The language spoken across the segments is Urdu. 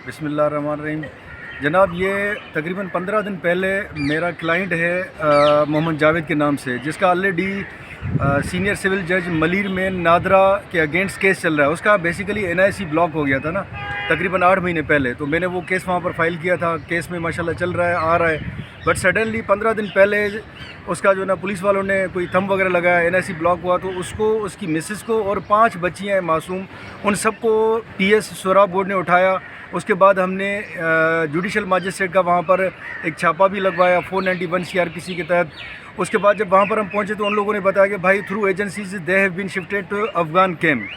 بسم اللہ الرحمن الرحیم. جناب یہ تقریباً 15 دن پہلے میرا کلائنٹ ہے محمد جاوید کے نام سے، جس کا آلریڈی سینئر سول جج ملیر میں نادرا کے اگینسٹ کیس چل رہا ہے. اس کا بیسیکلی NIC بلاک ہو گیا تھا نا تقریباً 8 مہینے پہلے، تو میں نے وہ کیس وہاں پر فائل کیا تھا. کیس میں ماشاءاللہ چل رہا ہے، آ رہا ہے، بٹ سڈنلی 15 دن پہلے اس کا جو ہے نا پولیس والوں نے کوئی تھم وغیرہ لگایا، NIC بلاک ہوا، تو اس کو، اس کی مسز کو اور 5 بچیاں ہیں معصوم، ان سب کو PS سوراب بورڈ نے اٹھایا. اس کے بعد ہم نے جوڈیشل ماجسٹریٹ کا وہاں پر ایک چھاپا بھی لگوایا 491 CRPC کے تحت. اس کے بعد جب وہاں پر ہم پہنچے تو ان لوگوں نے بتایا کہ بھائی through agencies they have been shifted to Afghan camp.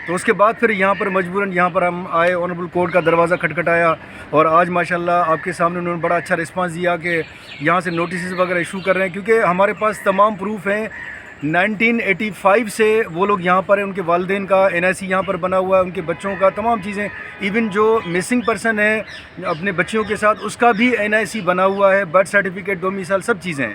تو اس کے بعد پھر یہاں پر مجبوراً یہاں پر ہم آئے، آنریبل کورٹ کا دروازہ کھٹکھٹایا، اور آج ماشاءاللہ آپ کے سامنے انہوں نے بڑا اچھا رسپانس دیا کہ یہاں سے نوٹسز وغیرہ ایشو کر رہے ہیں، کیونکہ ہمارے پاس تمام پروف ہیں. 1985 سے وہ لوگ یہاں پر ہیں، ان کے والدین کا NIC یہاں پر بنا ہوا ہے، ان کے بچوں کا تمام چیزیں، ایون جو مسنگ پرسن ہے اپنے بچیوں کے ساتھ اس کا بھی NIC بنا ہوا ہے، برتھ سرٹیفکیٹ، ڈومیسائل، سب چیزیں ہیں.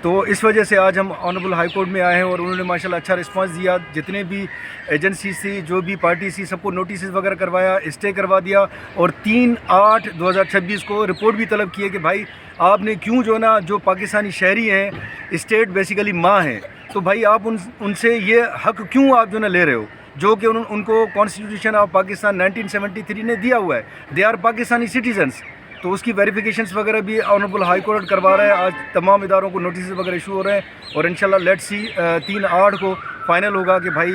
تو اس وجہ سے آج ہم آنریبل ہائی کورٹ میں آئے ہیں، اور انہوں نے ماشاءاللہ اچھا رسپانس دیا. جتنے بھی ایجنسیز تھی، جو بھی پارٹی تھی، سب کو نوٹسز وغیرہ کروایا، اسٹے کروا دیا، اور 3/8/2026 کو رپورٹ بھی طلب کی ہے کہ بھائی آپ نے کیوں جو ہے نا، جو پاکستانی شہری ہیں، اسٹیٹ بیسیکلی ماں ہیں، تو بھائی آپ ان سے یہ حق کیوں آپ جو ہے نا لے رہے ہو، جو کہ ان کو کانسٹیٹیوشن آف پاکستان 1973 نے دیا ہوا ہے. They are Pakistani citizens. تو اس کی ویریفیکیشنس وغیرہ بھی آنریبل ہائی کورٹ کروا رہا ہے. آج تمام اداروں کو نوٹسز وغیرہ ایشو ہو رہے ہیں، اور انشاءاللہ لیٹ سی 3/8 کو فائنل ہوگا کہ بھائی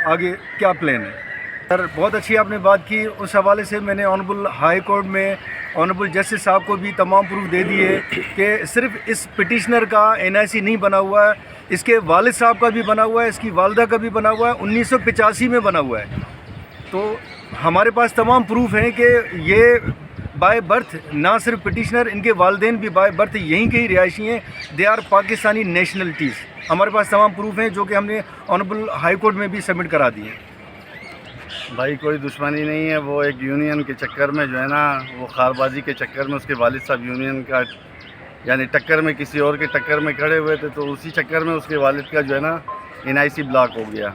آگے کیا پلان ہے. سر بہت اچھی آپ نے بات کی. اس حوالے سے میں نے آنریبل ہائی کورٹ میں آنریبل جسٹس صاحب کو بھی تمام پروف دے دیے کہ صرف اس پٹیشنر کا NIC نہیں بنا ہوا ہے، اس کے والد صاحب کا بھی بنا ہوا ہے، اس کی والدہ کا بھی بنا ہوا ہے، 1985 میں بنا ہوا ہے. تو ہمارے پاس تمام پروف ہیں کہ یہ بائی برتھ، نہ صرف پٹیشنر، ان کے والدین بھی بائی برتھ یہیں کے ہی رہائشی ہیں. They are Pakistani nationalities. ہمارے پاس تمام پروف ہیں جو کہ ہم نے آنریبل ہائی کورٹ میں بھی سبمٹ کرا دیے. بھائی کوئی دشمنی نہیں ہے، وہ ایک یونین کے چکر میں جو ہے نا، وہ خار بازی کے چکر میں اس کے والد صاحب یونین کا یعنی ٹکر میں کسی اور کے ٹکر میں کھڑے ہوئے تھے، تو اسی چکر میں اس کے والد کا جو ہے نا NIC بلاک ہو گیا.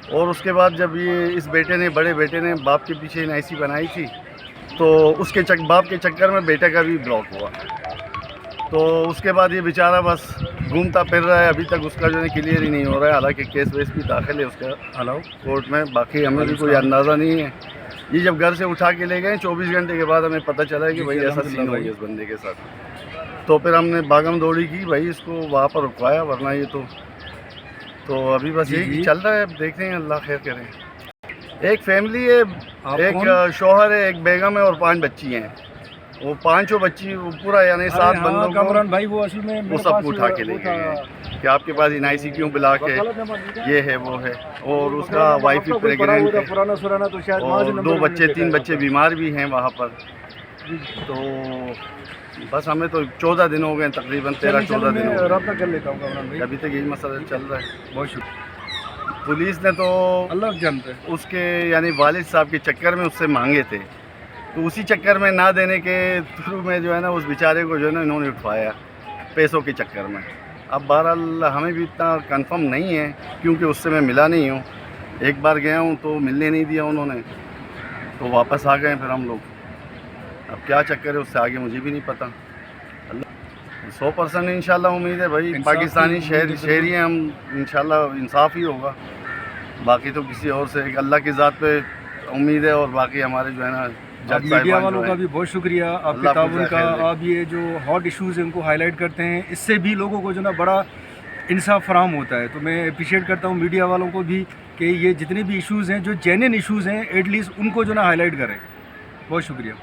اور اس کے بعد جب یہ اس بیٹے نے، بڑے بیٹے نے باپ کے پیچھے NIC بنائی تھی، تو اس کے باپ کے چکر میں بیٹے کا بھی بلاک ہوا. تو اس کے بعد یہ بیچارہ بس گھومتا پھر رہا ہے. ابھی تک اس کا جو ہے کلیئر ہی نہیں ہو رہا ہے، حالانکہ کیس ویس بھی داخل ہے اس کا کورٹ میں. باقی ہمیں بھی کوئی اندازہ نہیں ہے. یہ جب گھر سے اٹھا کے لے گئے 24 گھنٹے کے بعد ہمیں پتہ چلا ہے کہ بھائی ایسا سین ہو گیا اس بندے کے ساتھ. تو پھر ہم نے بھاگم دوڑی کی، بھائی اس کو وہاں پر رکوایا، ورنہ یہ تو ابھی بس یہی چل رہا ہے. اب دیکھتے ہیں، اللہ خیر کریں. ایک فیملی ہے، ایک شوہر ہے، ایک بیگم ہے، اور 5 بچی ہیں. وہ 5 بچی پورا یعنی 7 بندوں کو وہ سب کو اٹھا کے لے گئے کہ آپ کے پاس NIC کیوں بلاک ہے، یہ ہے وہ ہے. اور اس کا وائف بھی پریگننٹ ہے، اور 2 بچے 3 بچے بیمار بھی ہیں وہاں پر. تو بس ہمیں تو 14 دن ہو گئے تقریباً، 13-14 دن ہو گئے. ابھی تک یہی مسئلہ چل رہا ہے. بہت شکریہ. پولیس نے تو اللہ جانتا ہے اس کے یعنی والد صاحب کے چکر میں اس سے مانگے تھے، تو اسی چکر میں نہ دینے کے تھرو میں جو ہے نا اس بیچارے کو جو ہے نا انہوں نے اٹھوایا پیسوں کے چکر میں. اب بہرحال ہمیں بھی اتنا کنفرم نہیں ہے، کیونکہ اس سے میں ملا نہیں ہوں. ایک بار گیا ہوں تو ملنے نہیں دیا انہوں نے، تو واپس آ گئے پھر ہم لوگ. اب کیا چکر ہے اس سے آگے مجھے بھی نہیں پتہ. 100% انشاءاللہ امید ہے بھائی، پاکستانی شہری ہیں ہم، انشاءاللہ انصاف ہی ہوگا. باقی تو کسی اور سے، اللہ کی ذات پہ امید ہے. اور باقی ہمارے جو ہے نا میڈیا والوں کا بھی بہت شکریہ آپ کے تعاون کا. آپ یہ جو ہاٹ ایشوز ہیں ان کو ہائی لائٹ کرتے ہیں، اس سے بھی لوگوں کو جو نا بڑا انصاف فراہم ہوتا ہے. تو میں اپریشیٹ کرتا ہوں میڈیا والوں کو بھی کہ یہ جتنے بھی ایشوز ہیں، جو جینوین ایشوز ہیں، ایٹ لیسٹ ان کو جو نا ہائی لائٹ کریں. بہت شکریہ.